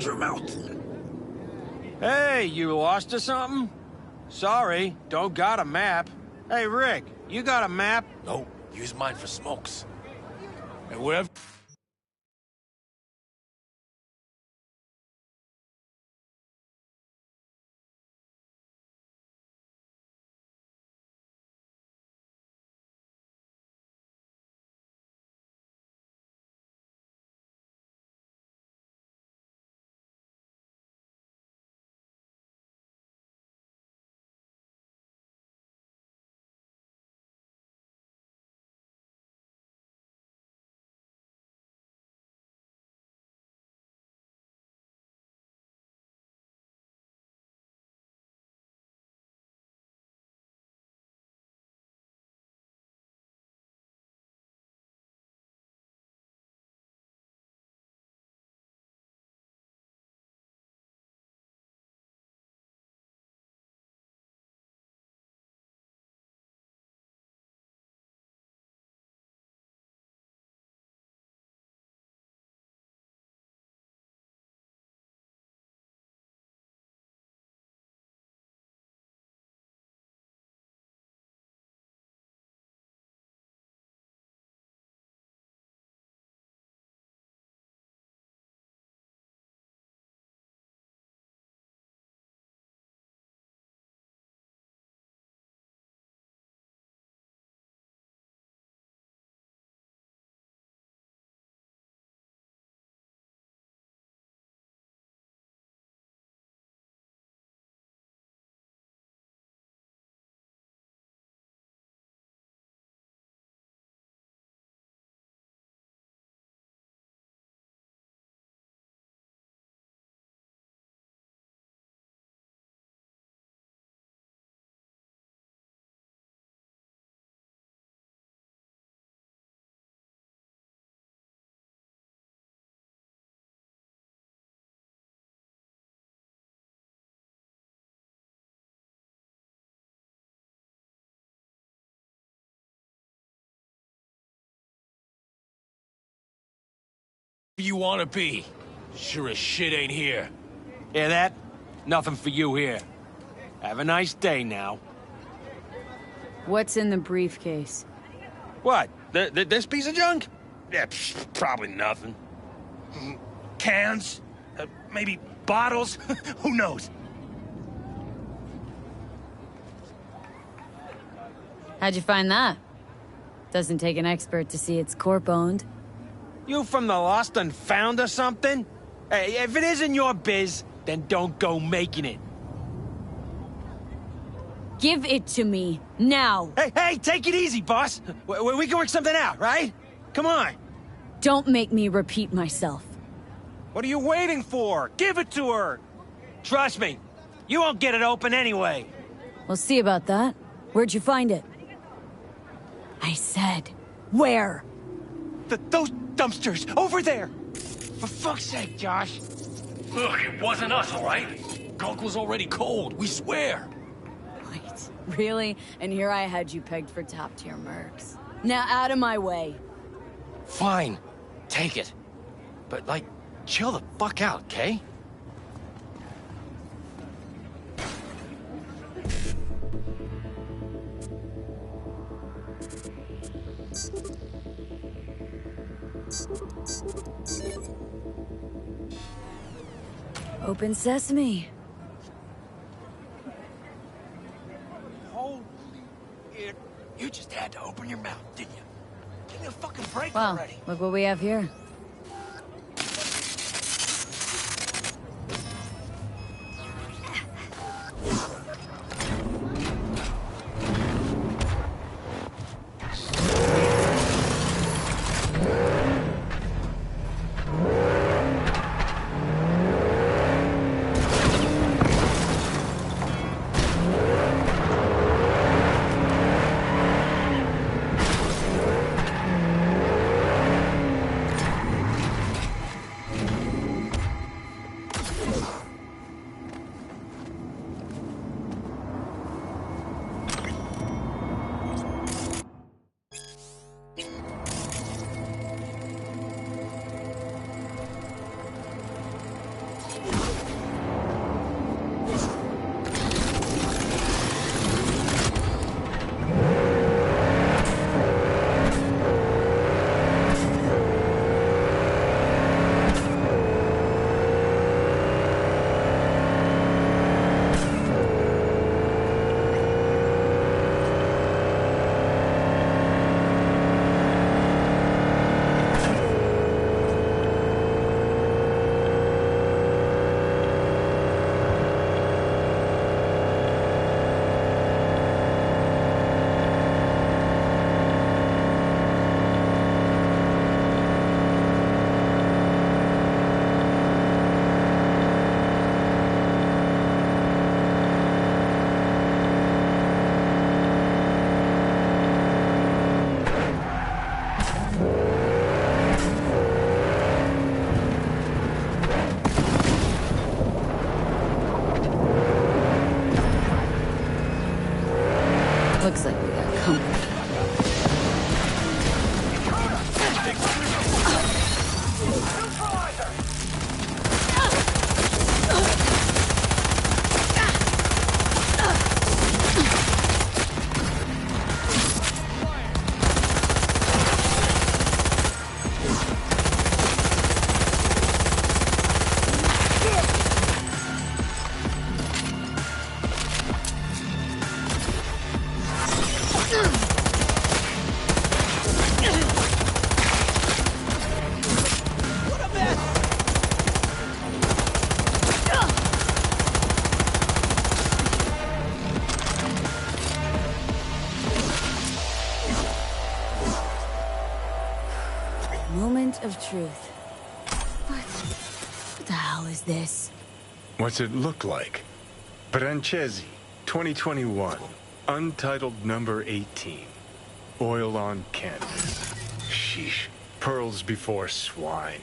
Shut your mouth. Hey, you lost or something? Sorry, don't got a map. Hey, Rick, you got a map? No, use mine for smokes. And wherever... You wanna be? Sure as shit ain't here. Hear that? Nothing for you here. Have a nice day now. What's in the briefcase? What? This piece of junk? Yeah, probably nothing. Cans? Maybe bottles? Who knows? How'd you find that? Doesn't take an expert to see it's corp-owned. You from the Lost and Found or something? Hey, if it isn't your biz, then don't go making it. Give it to me, now! Hey, take it easy, boss. We can work something out, right? Come on. Don't make me repeat myself. What are you waiting for? Give it to her. Trust me, you won't get it open anyway. We'll see about that. Where'd you find it? I said, where? Those dumpsters, over there. For fuck's sake, Josh. Look, it wasn't us, all right? Gunk was already cold, we swear. Wait, really? And here I had you pegged for top-tier mercs. Now out of my way. Fine. Take it. But, like, chill the fuck out, okay? Open sesame. Holy shit. You just had to open your mouth, didn't you? Give me a fucking break Well, already. look what we have here. Looks like we got company. Moment of truth. What the hell is this? What's it look like? Brancesi, 2021. Untitled number 18. Oil on canvas. Sheesh. Pearls before swine.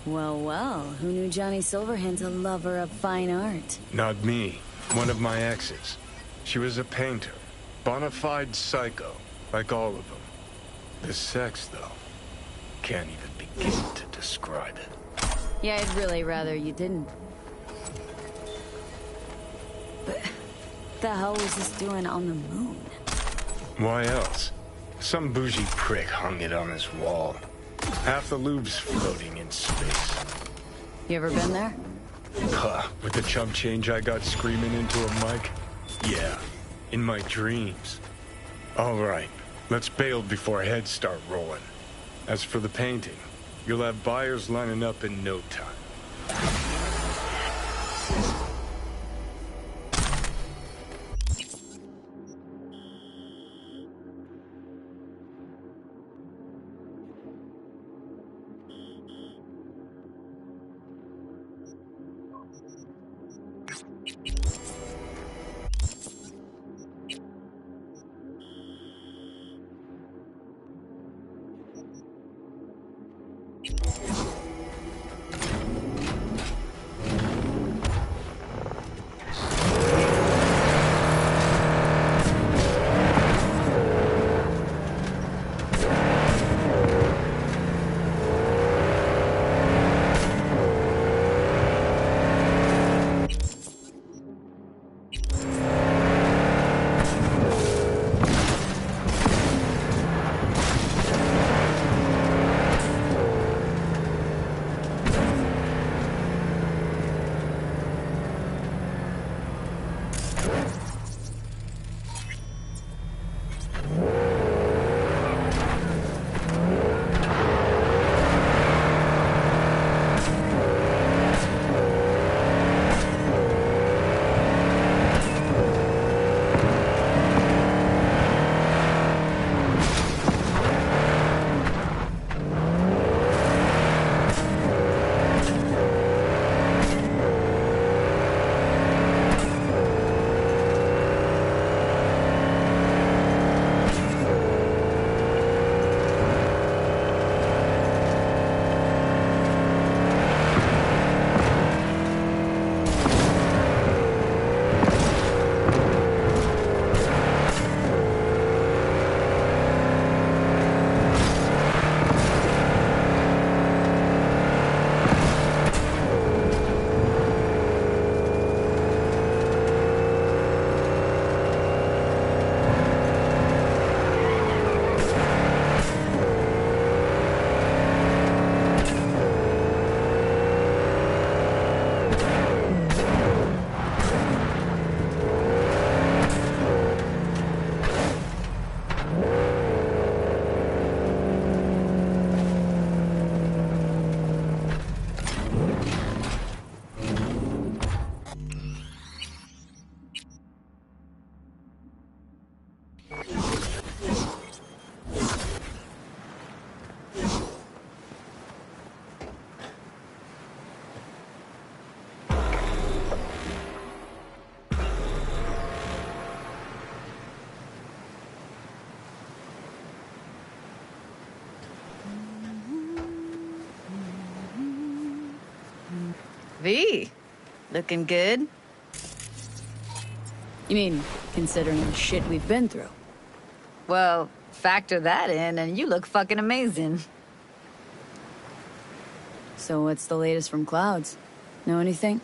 Well, well, who knew Johnny Silverhand's a lover of fine art? Not me. One of my exes. She was a painter. Bona fide psycho. Like all of them. The sex, though. Can't even begin to describe it. Yeah, I'd really rather you didn't. But the hell was this doing on the moon? Why else? Some bougie prick hung it on his wall. Half the lube's floating in space. You ever been there? Puh, with the chump change I got screaming into a mic? Yeah, in my dreams. All right, let's bail before heads start rolling. As for the painting, you'll have buyers lining up in no time. V, looking good. You mean, considering the shit we've been through? Well, factor that in and you look fucking amazing. So what's the latest from Clouds? Know anything?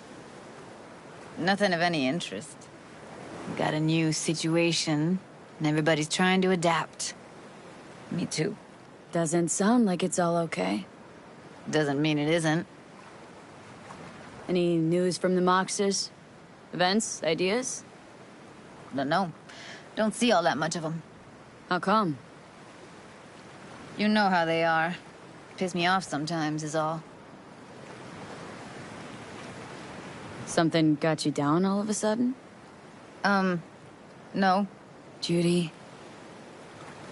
Nothing of any interest. Got a new situation, and everybody's trying to adapt. Me too. Doesn't sound like it's all okay. Doesn't mean it isn't. Any news from the Moxers? Events? Ideas? Don't know. Don't see all that much of them. How come? You know how they are. Piss me off sometimes is all. Something got you down all of a sudden? No. Judy?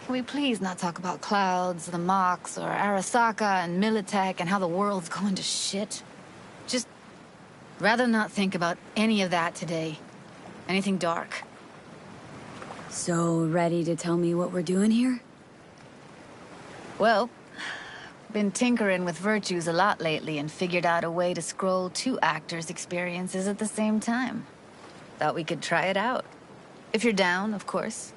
Can we please not talk about Clouds, the Mox, or Arasaka and Militech and how the world's going to shit? Just rather not think about any of that today. Anything dark. So, ready to tell me what we're doing here? Well, been tinkering with virtues a lot lately and figured out a way to scroll 2 actors' experiences at the same time. Thought we could try it out. If you're down, of course.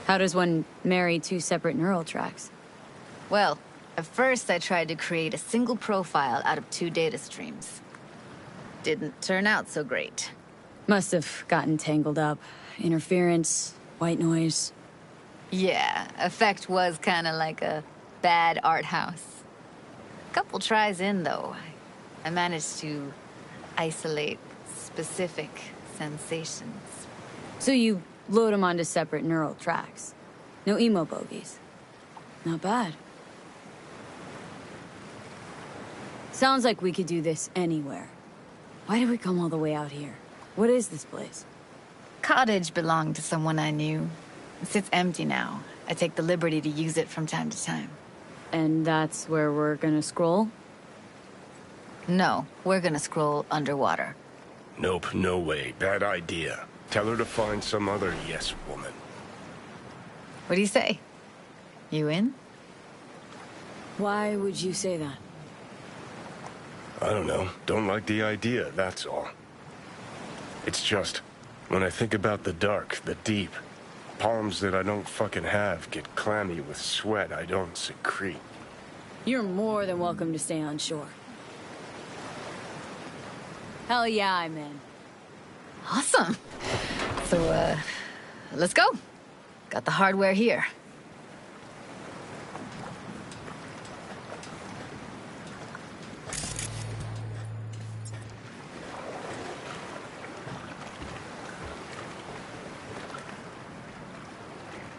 How does one marry 2 separate neural tracks? Well, at first I tried to create a single profile out of 2 data streams. Didn't turn out so great. Must have gotten tangled up. Interference, white noise. Yeah, effect was kinda like a bad art house. Couple tries in, though, I managed to isolate specific sensations. So you load them onto separate neural tracks. No emo bogies. Not bad. Sounds like we could do this anywhere. Why did we come all the way out here? What is this place? Cottage belonged to someone I knew. It sits empty now. I take the liberty to use it from time to time. And that's where we're gonna scroll? No, we're gonna scroll underwater. Nope, no way. Bad idea. Tell her to find some other yes woman. What do you say? You in? Why would you say that? I don't know. Don't like the idea, that's all. It's just, when I think about the dark, the deep, palms that I don't fucking have get clammy with sweat I don't secrete. You're more than welcome to stay on shore. Hell yeah, I'm in. Awesome. So, let's go. Got the hardware here.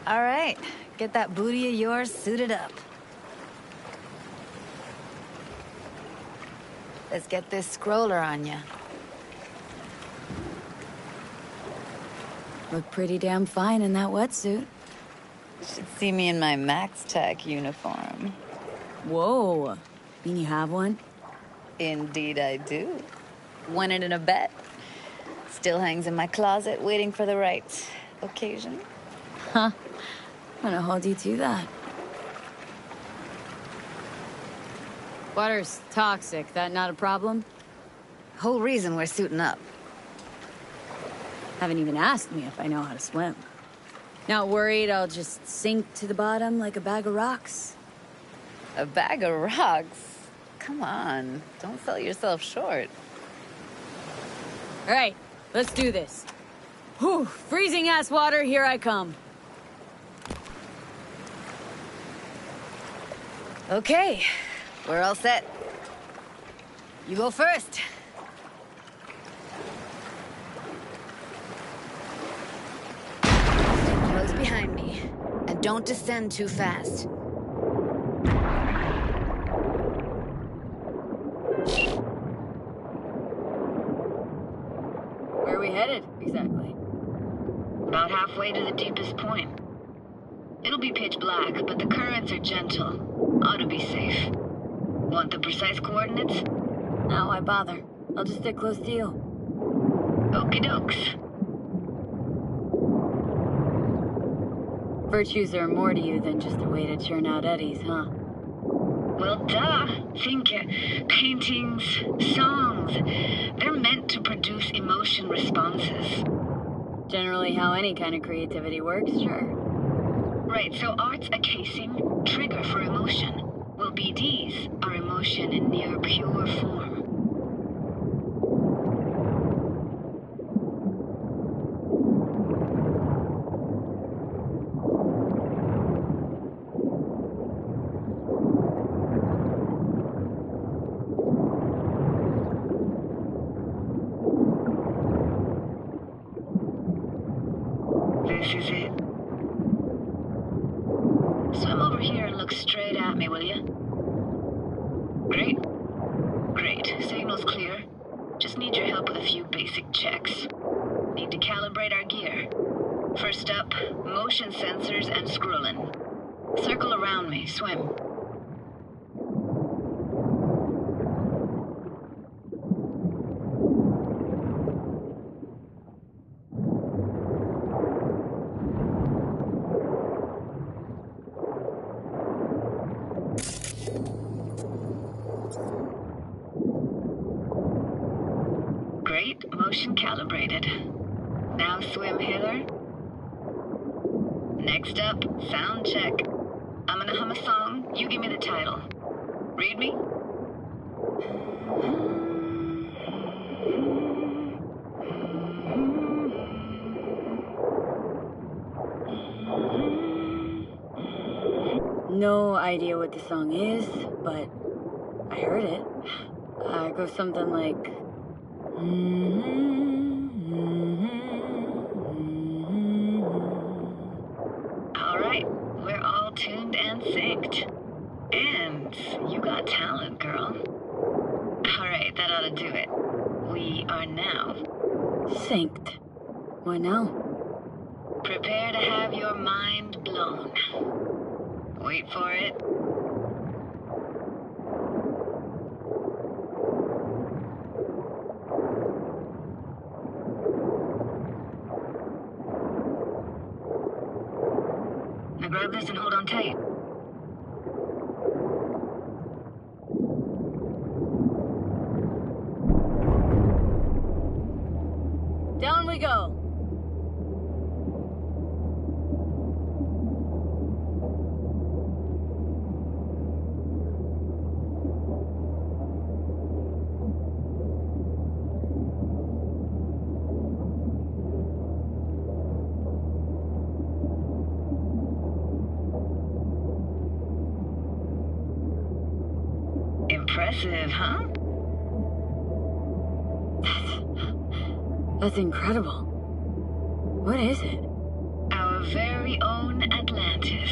All right, get that booty of yours suited up. Let's get this scroller on ya. Look pretty damn fine in that wetsuit. Should see me in my Max Tech uniform. Whoa. Mean you have one? Indeed I do. Won it in a bet. Still hangs in my closet waiting for the right occasion. Huh. I'm gonna hold you to that. Water's toxic. That not a problem? Whole reason we're suiting up. Haven't even asked me if I know how to swim. Not worried I'll just sink to the bottom like a bag of rocks? A bag of rocks? Come on, don't sell yourself short. All right, let's do this. Whew, freezing ass water, here I come. Okay, we're all set. You go first. Stay close behind me, and don't descend too fast. Where are we headed, exactly? About halfway to the deepest point. It'll be pitch black, but the currents are gentle. Ought to be safe. Want the precise coordinates? No, why bother? I'll just stick close to you. Okie dokes. Virtues are more to you than just a way to churn out eddies, huh? Well, duh. Think paintings, songs. They're meant to produce emotion. responses. Generally how any kind of creativity works, sure. Right, so art's a casing, trigger for emotion. Well, BDs are emotion in near pure form. This is it. Swim over here and look straight at me, will you? Great. Great. Signal's clear. Just need your help with a few basic checks. Need to calibrate our gear. First up, motion sensors and scrolling. Circle around me. Swim. Great, motion calibrated. Now swim hither. Next up, sound check. I'm gonna hum a song, you give me the title. Read me? No idea what the song is, but I heard it. It goes something like... All right, we're all tuned and synced. And you got talent, girl. All right, that ought to do it. We are now. Synced. What now? Prepare to have your mind blown. Wait for it. Now grab this and hold on tight. Down we go. Impressive, huh? That's incredible. What is it? Our very own Atlantis.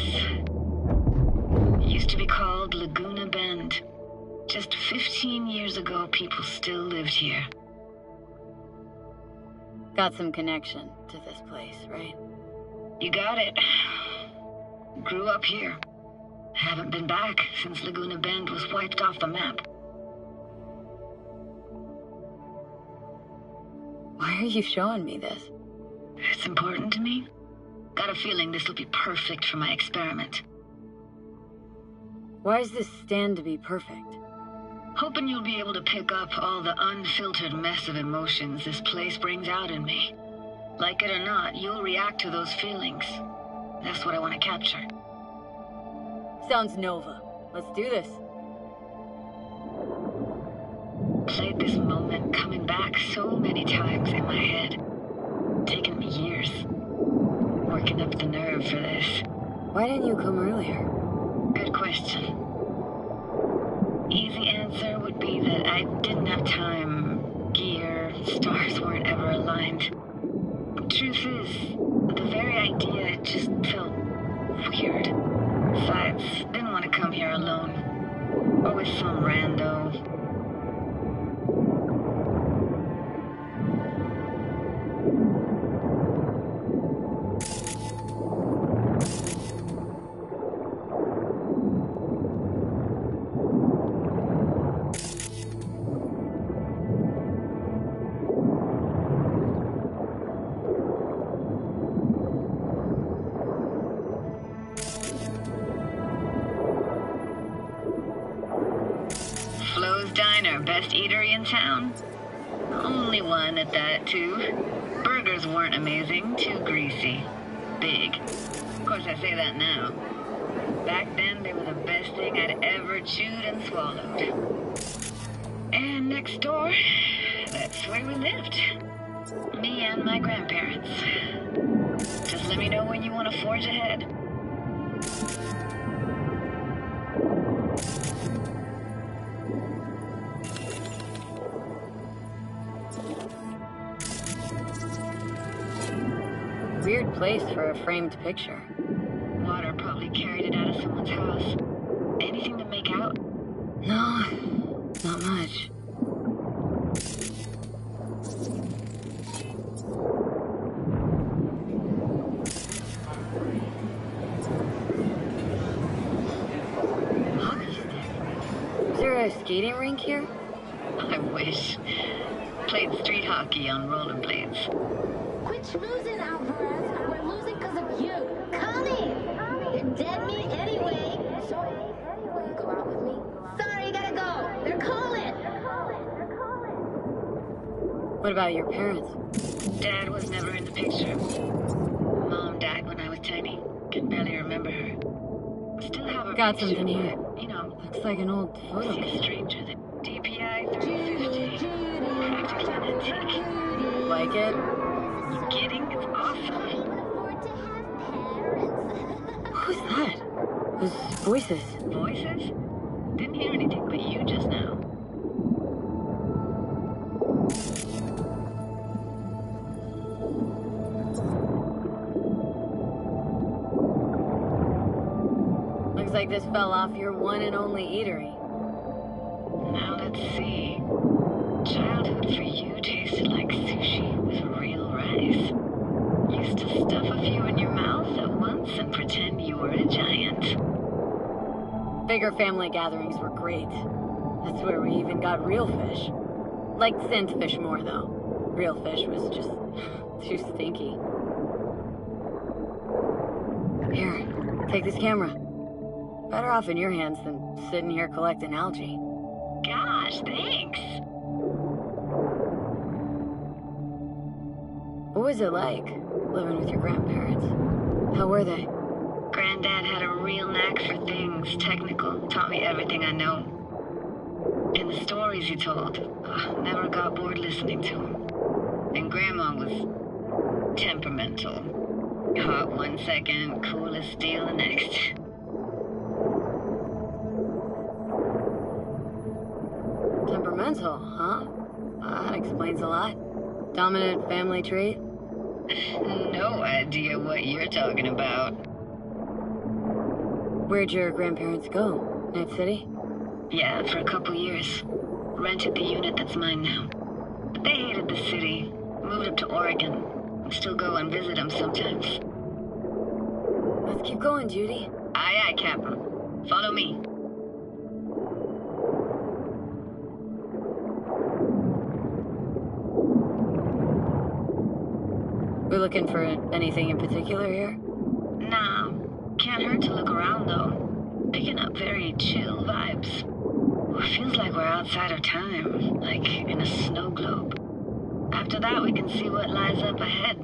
Used to be called Laguna Bend. Just 15 years ago, people still lived here. Got some connection to this place, right? You got it. Grew up here. Haven't been back since Laguna Bend was wiped off the map. Why are you showing me this? It's important to me. Got a feeling this will be perfect for my experiment. Why does this stand to be perfect? Hoping you'll be able to pick up all the unfiltered mess of emotions this place brings out in me. Like it or not, you'll react to those feelings. That's what I want to capture. Sounds Nova. Let's do this. Played this moment coming back so many times in my head. Taken me years. Working up the nerve for this. Why didn't you come earlier? Good question. Easy answer would be that I didn't have time. Gear, stars weren't ever aligned. Truth is, the very idea just felt weird. Besides, didn't want to come here alone. Or with some rando. Flo's Diner, best eatery in town? Only one at that, too. Burgers weren't amazing, too greasy. Big. Of course, I say that now. Back then, they were the best thing I'd ever chewed and swallowed. And next door, that's where we lived. Me and my grandparents. Just let me know when you want to forge ahead. Weird place for a framed picture. Water probably carried it out of someone's house. Anything to make out? No, not much. Hockey stick. Is there a skating rink here? I wish. Played street hockey on rollerblades. Quit schmoozing, Alvarez. We're losing because of you. Connie! You're dead meat anyway. Sorry. Go out with me? Sorry, gotta go. They're calling. What about your parents? Dad was never in the picture. Mom died when I was tiny. Can barely remember her. Still have her Got picture. something here. You know, Looks like an old photo see a kit. stranger than DPI 350. Practically an antique. Like it? You kidding? It's awesome. Who's that? Those voices. Voices? Didn't hear anything but you just now. Looks like this fell off your one and only eatery. Now let's see. Childhood for you tasted like sushi with real rice. Used to stuff a few in your mouth at once and pretend you were a giant. Bigger family gatherings were great. That's where we even got real fish. Liked scent fish more, though. Real fish was just too stinky. Here, take this camera. Better off in your hands than sitting here collecting algae. Gosh, thanks. What was it like, living with your grandparents? How were they? Granddad had a real knack for things technical. Taught me everything I know. And the stories he told, never got bored listening to him. And Grandma was temperamental. Hot one second, cool as steel the next. Temperamental, huh? That explains a lot. Dominant family trait? No idea what you're talking about. Where'd your grandparents go? Night City? Yeah, for a couple years. Rented the unit that's mine now. But they hated the city. Moved up to Oregon. I still go and visit them sometimes. Let's keep going, Judy. Aye, aye, Captain. Follow me. We're looking for anything in particular here? Nah, can't hurt to look around though. Picking up very chill vibes. Feels like we're outside of time, like in a snow globe. After that, we can see what lies up ahead.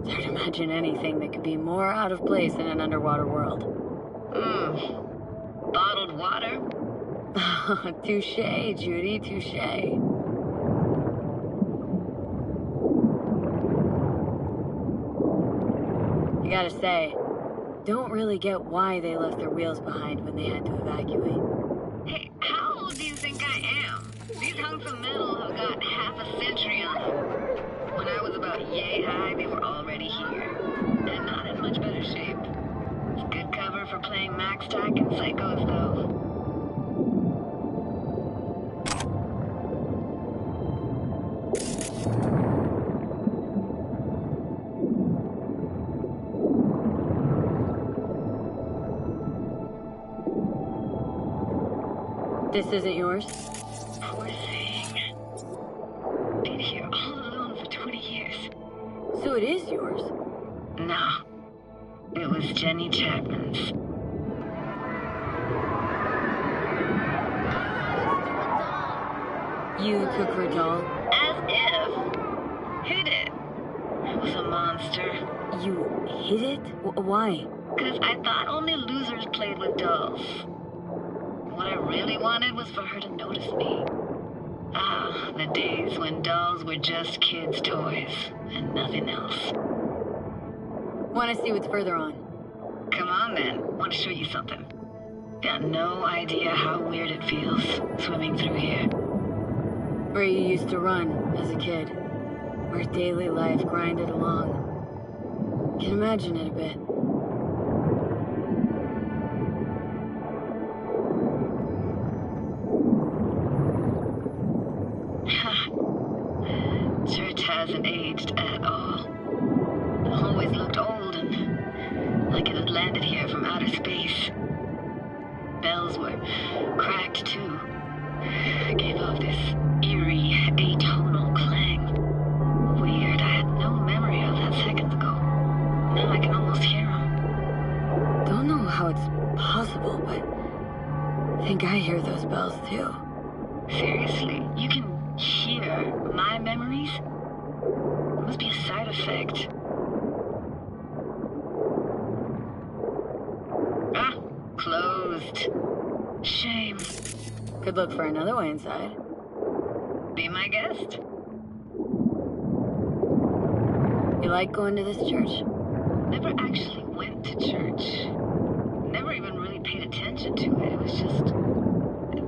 Imagine anything that could be more out of place in an underwater world. Bottled water? Touché, Judy, touché. You gotta say, don't really get why they left their wheels behind when they had to evacuate. Hey, how old do you think I am? These hunks of metal have got half a century on them. When I was about yay high, they were already here. And not in much better shape. It's good cover for playing Max Tack and Saekos, though. This isn't yours? Poor thing. Been here all alone for 20 years. So it is yours? No. It was Jenny Chapman's. You took her doll? As if. Hid it. It was a monster. You hid it? Why? Because I thought only losers played with dolls. What I really wanted was for her to notice me. Ah, the days when dolls were just kids' toys and nothing else. Want to see what's further on? Come on then, want to show you something. Got no idea how weird it feels swimming through here. Where you used to run as a kid. Where daily life grinded along. Can imagine it a bit. Church hasn't aged at all. It always looked old and like it had landed here from outer space. Bells were cracked too. Gave off this eerie, atonal clang. Weird, I had no memory of that seconds ago. Now I can almost hear them. Don't know how it's possible, but I think I hear those bells too. Seriously, you can hear my memories? It must be a side effect. Ah, closed. Shame. Could look for another way inside. Be my guest. You like going to this church? Never actually went to church. Never even really paid attention to it. It was just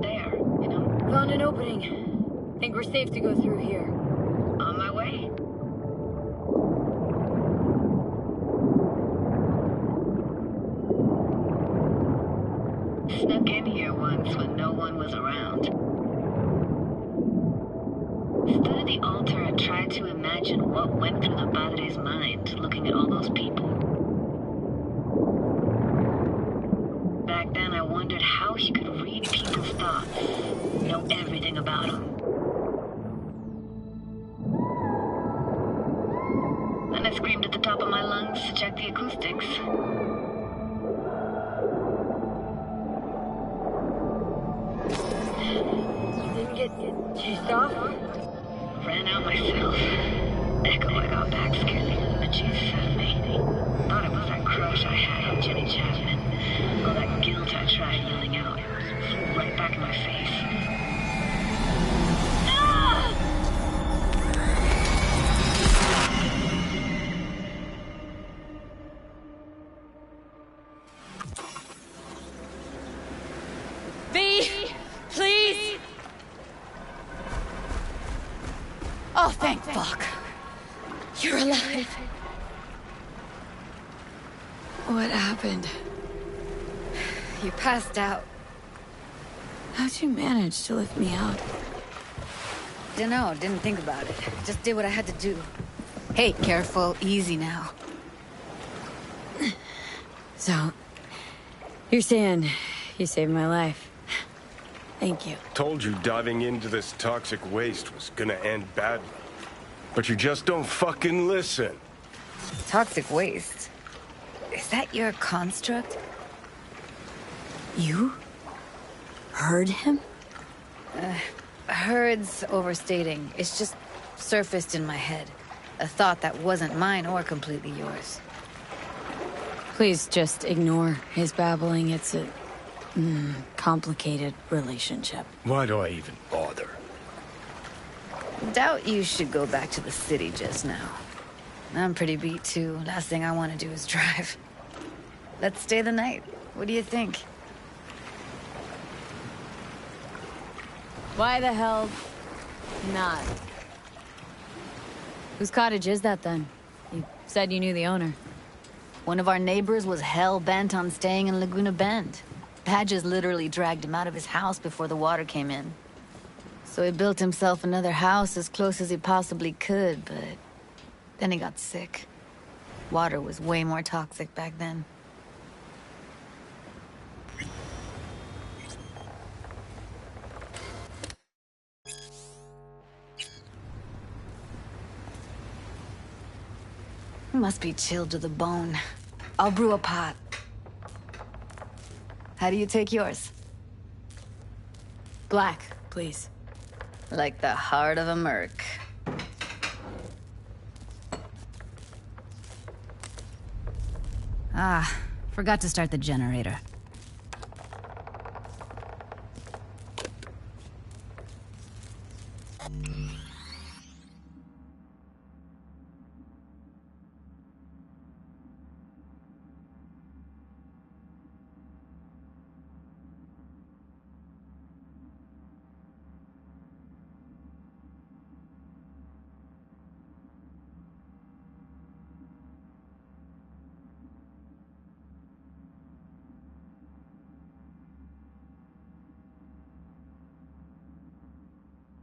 there, you know? Found an opening. Think we're safe to go through here. On my way. Snuck in here once when no one was around. Stood at the altar and tried to imagine what went through the padre's mind looking at all those people. Back then I wondered how he could read people's thoughts, know everything about them. Then I screamed at the top of my lungs to check the acoustics. Didn't get chased off? Ran out myself. Echo I got back scared the Jesus out of me. Thought it was that crush I had on Jenny Chapman. All that guilt I tried yelling out. Flew right back in my face. Ah! V, please. Oh, thank fuck. You're alive. What happened? You passed out. How'd you manage to lift me out? Dunno, didn't think about it. Just did what I had to do. Hey, careful, easy now. So, you're saying you saved my life. Thank you. Told you diving into this toxic waste was gonna end badly. But you just don't fucking listen. Toxic waste? Is that your construct? You? Heard him? Heard's overstating. It's just surfaced in my head. A thought that wasn't mine or completely yours. Please just ignore his babbling. It's a complicated relationship. Why do I even bother? Doubt you should go back to the city just now. I'm pretty beat too. Last thing I want to do is drive. Let's stay the night. What do you think? Why the hell not? Whose cottage is that then? You said you knew the owner. One of our neighbors was hell-bent on staying in Laguna Bend. Badges literally dragged him out of his house before the water came in. So he built himself another house as close as he possibly could, but then he got sick. Water was way more toxic back then. Must be chilled to the bone. I'll brew a pot. How do you take yours? Black, please. Like the heart of a Merc. Ah, forgot to start the generator.